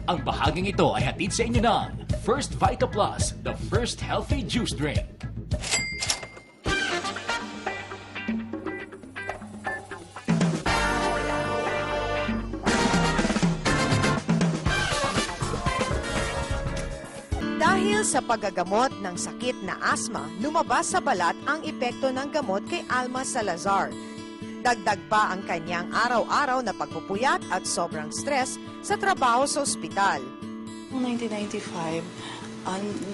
Ang bahaging ito ay hatid sa inyo ng First Vita Plus, the first healthy juice drink. Dahil sa paggagamot ng sakit na asma, lumabas sa balat ang epekto ng gamot kay Alma Salazar. Dagdag pa ang kanyang araw-araw na pagpupuyat at sobrang stress sa trabaho sa ospital. Noong 1995,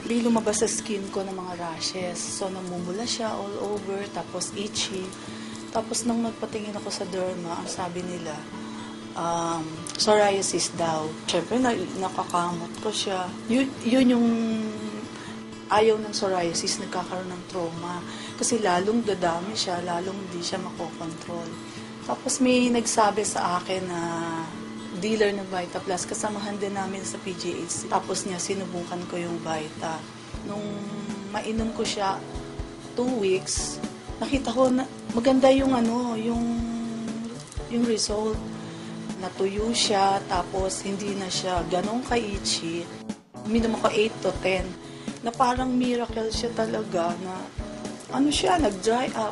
may lumabas sa skin ko ng mga rashes. So, namumula siya all over, tapos itchy. Tapos, nang nagpatingin ako sa derma, ang sabi nila, psoriasis daw. Siyempre, nakakamot ko siya. Yun yung ayaw ng psoriasis, nagkakaroon ng trauma. Kasi lalong dadami siya, lalong hindi siya makokontrol. Tapos may nagsabi sa akin na dealer ng Vita Plus, kasamahan din namin sa PGH. Tapos niya, sinubukan ko yung Vita. Nung mainom ko siya 2 weeks, nakita ko na maganda yung yung result. Natuyo siya, tapos hindi na siya ganong ka-itchy. Uminom ako 8 to 10, na parang miracle siya talaga, na nag-dry up.